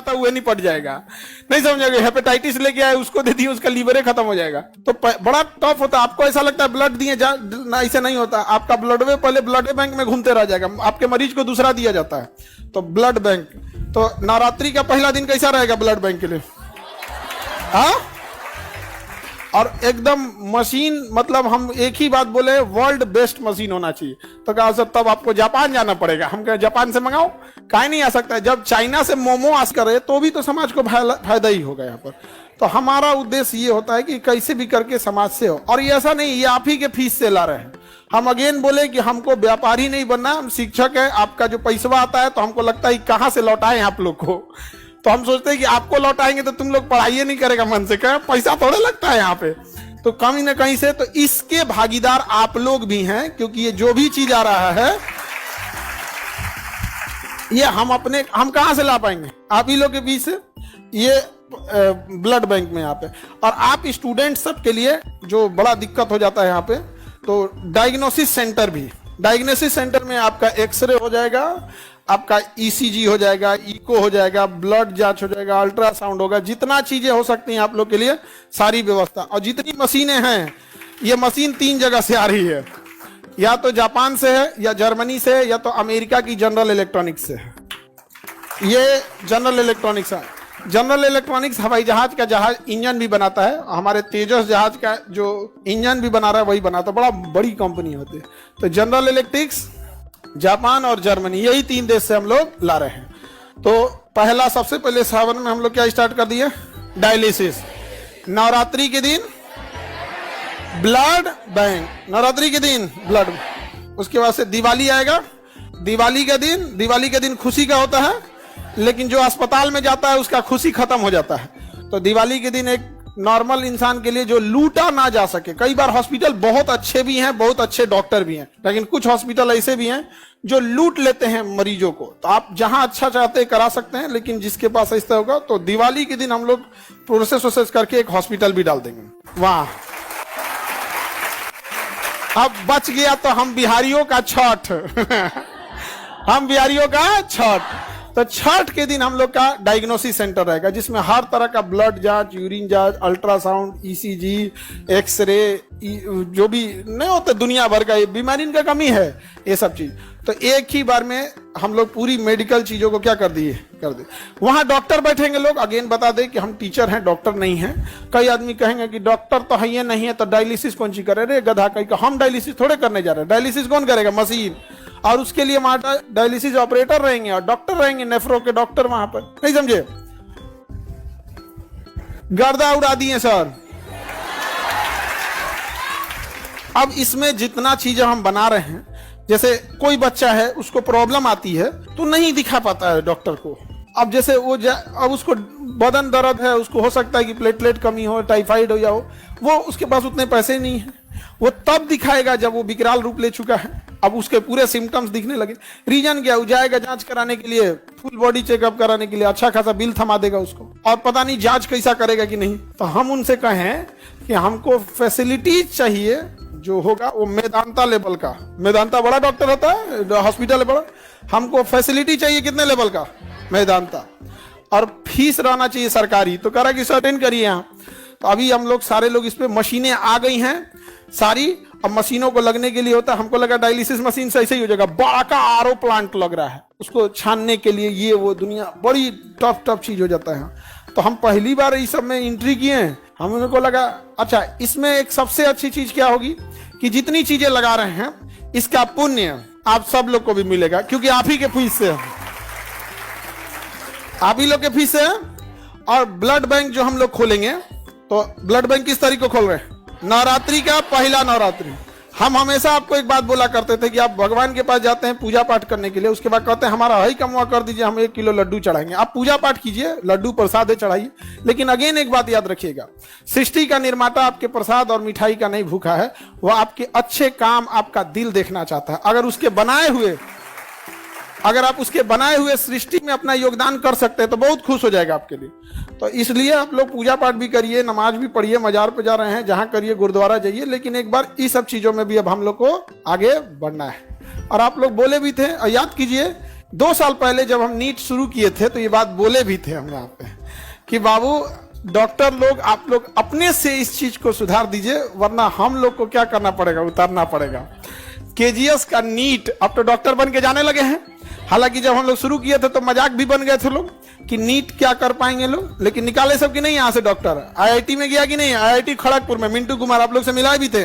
था वो निपट जाएगा, नहीं समझोगे। हेपेटाइटिस लेके आए, उसको दे दिए, उसका लीवर खत्म हो जाएगा। तो बड़ा टफ होता है। आपको ऐसा लगता है ब्लड दिए ऐसा नहीं होता। आपका ब्लड में पहले ब्लड बैंक में घूमते रह जाएगा, आपके मरीज को दूसरा दिया जाता है। तो ब्लड बैंक, तो नवरात्रि का पहला दिन कैसा रहेगा ब्लड बैंक के लिए? हाँ, और एकदम मशीन, मतलब हम एक ही बात बोले, वर्ल्ड बेस्ट मशीन होना चाहिए। तो कहा सर तब आपको जापान जाना पड़ेगा। हम कहे जापान से मंगाओ, काहे नहीं आ सकता है। जब चाइना से मोमो आस करे तो भी तो समाज को फायदा ही होगा यहाँ पर। तो हमारा उद्देश्य ये होता है कि कैसे भी करके समाज से हो। और ये ऐसा नहीं ये आप ही के फीस से ला रहे हैं। हम अगेन बोले कि हमको व्यापारी नहीं बनना, हम शिक्षक है। आपका जो पैसा आता है तो हमको लगता है कहाँ से लौटाएं आप लोग को। तो हम सोचते हैं कि आपको लौटाएंगे तो तुम लोग पढ़ाई नहीं करेगा मन से, क्या पैसा थोड़ा लगता है यहाँ पे। तो कहीं ना कहीं से तो इसके भागीदार आप लोग भी हैं, क्योंकि ये जो भी चीज आ रहा है ये हम कहां से ला पाएंगे? आप ही लोग के बीच से। ये ब्लड बैंक में यहाँ पे, और आप स्टूडेंट सब के लिए जो बड़ा दिक्कत हो जाता है यहाँ पे, तो डायग्नोसिस सेंटर भी, डायग्नोसिस सेंटर में आपका एक्सरे हो जाएगा, आपका ईसीजी हो जाएगा, इको हो जाएगा, ब्लड जांच हो जाएगा, अल्ट्रासाउंड होगा, जितना चीजें हो सकती हैं आप लोग के लिए सारी व्यवस्था। और जितनी मशीनें हैं, ये मशीन 3 जगह से आ रही है, या तो जापान से है, या जर्मनी से है, या तो अमेरिका की जनरल इलेक्ट्रॉनिक्स से है। ये जनरल इलेक्ट्रॉनिक्स है। जनरल इलेक्ट्रॉनिक्स हवाई जहाज का इंजन भी बनाता है। हमारे तेजस जहाज का जो इंजन भी बना रहा है वही बनाता है, बड़ा बड़ी कंपनी होती है। तो जनरल इलेक्ट्रिक्स, जापान और जर्मनी, यही 3 देश से हम लोग ला रहे हैं। तो पहला, सबसे पहले सावन में हम लोग क्या स्टार्ट कर दिए? डायलिसिस। नवरात्रि के दिन ब्लड बैंक, नवरात्रि के दिन ब्लड। उसके बाद से दिवाली आएगा। दिवाली के दिन खुशी का होता है, लेकिन जो अस्पताल में जाता है उसका खुशी खत्म हो जाता है। तो दिवाली के दिन एक नॉर्मल इंसान के लिए जो लूटा ना जा सके, कई बार हॉस्पिटल बहुत अच्छे भी हैं, बहुत अच्छे डॉक्टर भी हैं, लेकिन कुछ हॉस्पिटल ऐसे भी हैं जो लूट लेते हैं मरीजों को। तो आप जहां अच्छा चाहते हैं करा सकते हैं, लेकिन जिसके पास ऐसा होगा, तो दिवाली के दिन हम लोग प्रोसेस करके एक हॉस्पिटल भी डाल देंगे वहां। अब बच गया तो हम बिहारियों का छठ हम बिहारियों का छठ। तो छठ के दिन हम लोग का डायग्नोसिस सेंटर रहेगा, जिसमें हर तरह का ब्लड जांच, यूरिन जांच, अल्ट्रासाउंड, ईसीजी, एक्सरे, जो भी नहीं होता दुनिया भर का, ये बीमारी का कमी है, ये सब चीज। तो एक ही बार में हम लोग पूरी मेडिकल चीजों को क्या कर दे। वहां डॉक्टर बैठेंगे लोग। अगेन बता दें कि हम टीचर हैं, डॉक्टर नहीं हैं। कई आदमी कहेंगे कि डॉक्टर तो है ये नहीं है तो डायलिसिस कौन सी करे? रे गधा कहीं का, हम डायलिसिस थोड़े करने जा रहे हैं। डायलिसिस कौन करेगा? मशीन। और उसके लिए वहां डायलिसिस ऑपरेटर रहेंगे और डॉक्टर रहेंगे, नेफ्रो के डॉक्टर वहां पर। नहीं समझे? गर्दा उड़ा दिए सर। अब इसमें जितना चीजें हम बना रहे हैं, जैसे कोई बच्चा है उसको प्रॉब्लम आती है तो नहीं दिखा पाता है डॉक्टर को। अब जैसे वो अब उसको बदन दर्द है, उसको हो सकता है कि प्लेटलेट कमी हो, टाइफाइड हो या हो, वो उसके पास उतने पैसे नहीं है। वो तब दिखाएगा जब वो विकराल रूप ले चुका है, अब उसके पूरे सिम्टम्स दिखने लगे। रीजन क्या? वो जाएगा जांच कराने के लिए, फुल बॉडी चेकअप कराने के लिए, अच्छा खासा बिल थमा देगा उसको, और पता नहीं जांच कैसा करेगा कि नहीं। तो हम उनसे कहें कि हमको फैसिलिटीज चाहिए जो होगा वो मेदांता लेवल का। मेदांता बड़ा डॉक्टर होता है, हॉस्पिटल है बड़ा। हमको फैसिलिटी चाहिए कितने लेवल का? मेदांता। और फीस रहना चाहिए सरकारी। तो कह रहा कि सर्टेन करिए यहाँ। तो अभी हम लोग सारे लोग इस पे, मशीनें आ गई हैं सारी। अब मशीनों को लगने के लिए होता है, हमको लगा डायलिसिस मशीन से ऐसे ही हो जाएगा। बड़ा का आरओ प्लांट लग रहा है, उसको छानने के लिए ये वो, दुनिया बड़ी टफ चीज हो जाता है। तो हम पहली बार इस सब में एंट्री किए हैं। हम को लगा अच्छा, इसमें एक सबसे अच्छी चीज क्या होगी कि जितनी चीजें लगा रहे हैं इसका पुण्य आप सब लोग को भी मिलेगा, क्योंकि आप ही के फीस से, आप ही लोग के फीस से। और ब्लड बैंक जो हम लोग खोलेंगे, तो ब्लड बैंक किस तारीख को खोल रहे हैं? नवरात्रि का पहला नवरात्रि। हम हमेशा आपको एक बात बोला करते थे कि आप भगवान के पास जाते हैं पूजा पाठ करने के लिए, उसके बाद कहते हैं हमारा हई कमवा कर दीजिए, हम 1 किलो लड्डू चढ़ाएंगे। आप पूजा पाठ कीजिए, लड्डू प्रसाद है चढ़ाइए, लेकिन अगेन एक बात याद रखिएगा, सृष्टि का निर्माता आपके प्रसाद और मिठाई का नहीं भूखा है, वह आपके अच्छे काम, आपका दिल देखना चाहता है। अगर आप उसके बनाए हुए सृष्टि में अपना योगदान कर सकते हैं तो बहुत खुश हो जाएगा आपके लिए। तो इसलिए आप लोग पूजा पाठ भी करिए, नमाज भी पढ़िए, मजार पे जा रहे हैं जहां करिए, गुरुद्वारा जाइए, लेकिन एक बार इस सब चीजों में भी अब हम लोग को आगे बढ़ना है। और आप लोग बोले भी थे, और याद कीजिए 2 साल पहले जब हम नीट शुरू किए थे तो ये बात बोले भी थे हम यहाँ पे कि बाबू डॉक्टर लोग आप लोग अपने से इस चीज को सुधार दीजिए, वरना हम लोग को क्या करना पड़ेगा, उतारना पड़ेगा। केजीएस का नीट अब तो डॉक्टर बन के जाने लगे हैं। हालांकि जब हम लोग शुरू किए थे तो मजाक भी बन गए थे लोग कि नीट क्या कर पाएंगे लोग, लेकिन निकाले सब कि नहीं यहाँ से डॉक्टर। आईआईटी में गया कि नहीं, आईआईटी खड़गपुर में मिंटू कुमार आप लोग से मिलाए भी थे।